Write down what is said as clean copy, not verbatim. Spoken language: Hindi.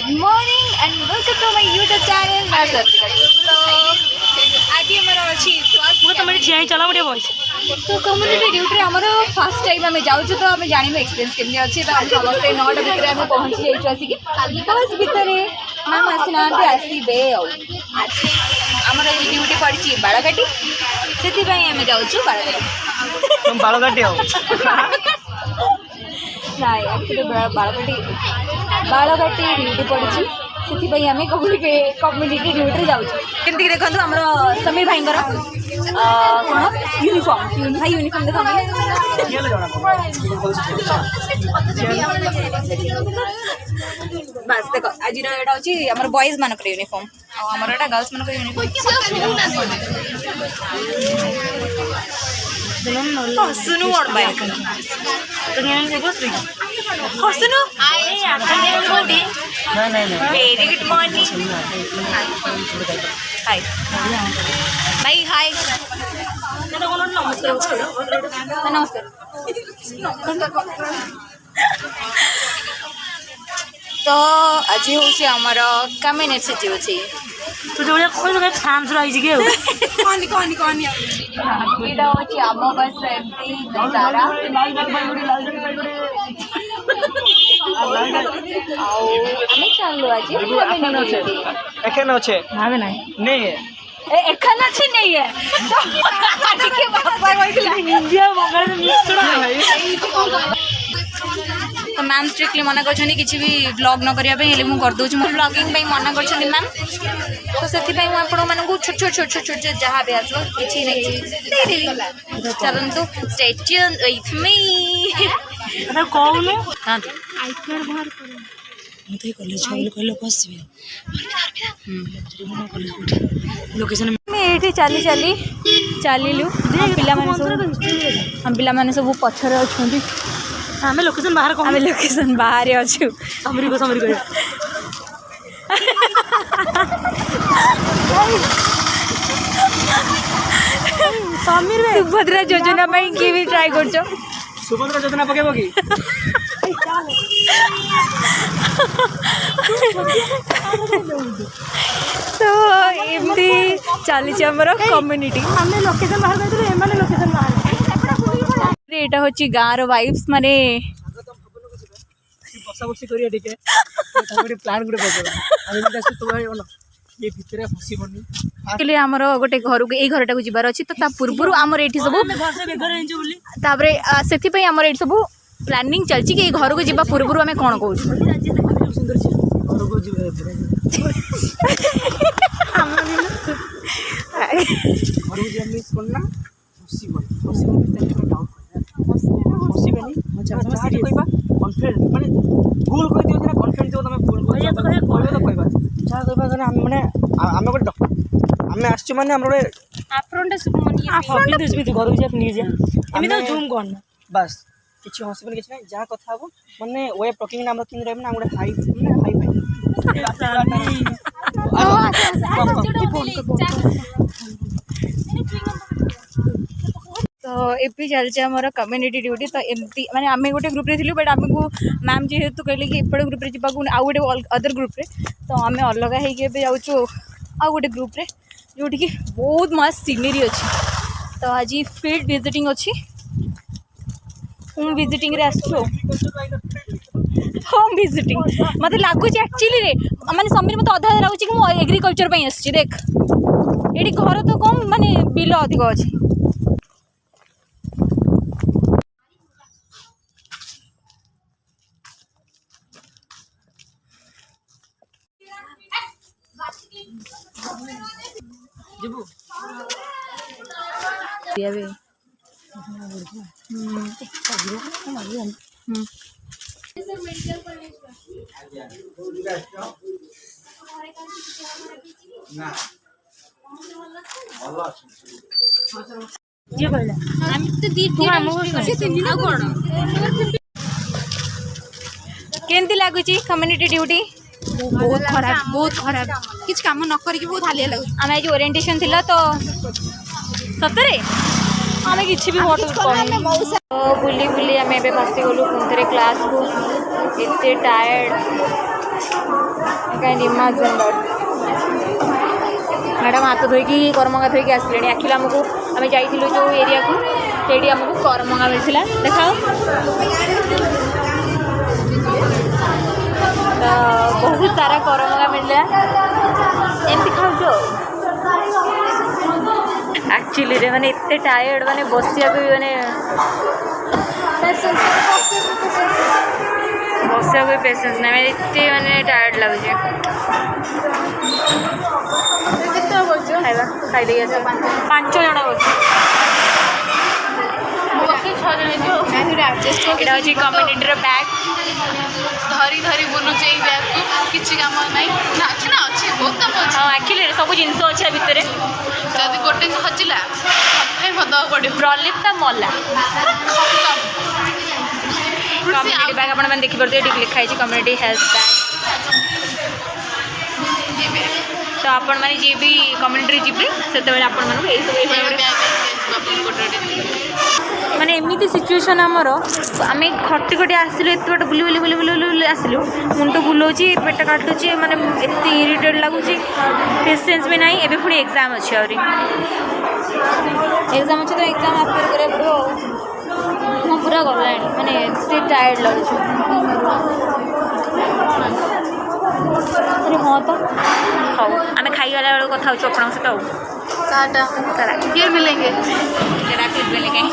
Good morning and welcome to my YouTube channel मैं सर्पिका। तो आज हमारा अच्छी चला बढ़िया वॉइस तो कम्युनिटी ड्यूटी आमर फर्स्ट टाइम आम जाऊँ तो आम जानू एक्सपीरियंस केमी अच्छी तो आम समस्त 9टा भितर आम पहुँची जाइए आसिक बस भितर मैम आसीना आसबे आमर ये ड्यूटी पड़ी बाड़काटी से आम जाऊँ बाड़काटी बालघाटी नाई एक्चुअली बाड़काटी ड्यूटी पड़ी से आम कम्युनिटी ड्यूटी जाऊँ कमी देखो आम समीर भाई कौन यूनिफॉर्म भाई यूनिफॉर्म देखो बस देखो आज यहाँ हूँ आम बॉयज मान यूनिफॉर्म आमर यहाँ गर्ल्स मान यूनिफॉर्म हसुनु हसुनु वेरी गुड मॉर्निंग हाय भाई हाय नमस्कार तो आज हूँ आमर कमेनेट सिटी अच्छी यहाँ हूँ आम बस सारा चलू आज एखन अच्छे नहीं है तो मैम स्ट्रिक्टली मना कर किसी भी ब्लॉग न करने मुझे करदे ब्लॉगिंग मना कर मैम तो से आपको छोट छोट छोट छोट छोट जहाँ भी आसो कि नहीं चलतु स्टे ट्यून्ड विथ मी ये चली चली चलू पिला सब पछर अच्छा आम लोकेशन बाहर आम लोकेशन बाहर अच्छु समीर सुभद्रा योजना किए भी ट्राई कर सुभद्रा योजना पकेब कि तो एमती चली आमर कम्युनिटी आम लोकेशन बाहर कर लोकेशन बाहर यहाँ हूँ गाँव वाइब्स माने बसा बसी प्लान गोटे आमर गोटे घर को यही घरटा जीवार अच्छी तो पूर्व आमर ये सब से आमर ये सब प्लानिंग चलती कि घर को जीवा पूर्व आम कौन कौन बस किसी हसबेंड किसी जहाँ कथा हम मानने वे टॉकिंग नाम कि रहे गोटे हाई हाई तो एपी चलছে आमर कम्युनिटी ड्यूटी तो एमती माने आम गोटे ग्रुप रे बट आमको मैम जेहेतु कहले कि एपट ग्रुप रे जावाक आउ गोटे अदर ग्रुप रे तो आम अलग होके जाऊँ आउ गोटे ग्रुप रे जोटी कि बहुत मस्त सीनरी अच्छी तो आज फील्ड विजिटिंग अच्छी होम विजिटिंग रे आसो होम विजिटिंग मत लगुच एक्चुअली रे माने समीर मत अधा लगुच कि मु एग्रीकल्चर पे आसी देख ये घर तो कम माने बिल अधिक अच्छी केमती लगुच कम्युनिटी ड्यूटी बहुत खराब किछ काम न करी बहुत हालिया लगुच आम आज ओरिएंटेशन थिला तो सतरे आम कि भी तो बुली बुली आम ए फसी गलु पुणी क्लास को एते टायर्ड କାହିଁ ଇମାଜିନ୍ मैडम हाथ धोईकी करमंगा धोईकी आसिले एक्चुअली आमको आम जाइलु जो एरिया को सेठी आमको करमंगा मिलता देखाओ तो बहुत सारा करमंगा मिलला एमती खाऊ एक्चुअली रे माने इतने टायर्ड माने बसिया भी माने बसिया कोई पेशेंस ना मैंने इतने माने टायर्ड लगे खाइबा खाई दे 5 जन बस कम्युनिटी बैग धरी धरी बुलुचे एई बैग को किछि काम नाही ना अछि ना अछि बहुत काम अछि हाँ एक्चुअली सब जिनस अच्छे भितर जदि गोटे हजिला सफाई मदवा पड़े प्रलिप ता मला कम्युनिटी बैग आपण मैंने देखि परते लिखा है कम्युनिटी हेल्थ बैग तो आपण माने जे भी कम्युनिटी जीवे से आपण मानू ए सब माने एमती सिचुएशन आमर आम खटी खटी आसिलु एत बाट बुली बुली बुली बुली बुली आसिलु मुंड बुलाऊँच पेट काटुची माने एत इरिटेट लगुच पेसेंस भी ना एबे पुणी एग्जाम अच्छे आहरी एग्जाम अच्छे तो एग्जाम अपेयर करा पड़ो मैं पूरा गला माने एत टायर्ड लगुच अरे हाँ तो हाँ आम खाईगला बेलू कथा आपन सहित टाटा फिर मिलेंगे मिलेंगे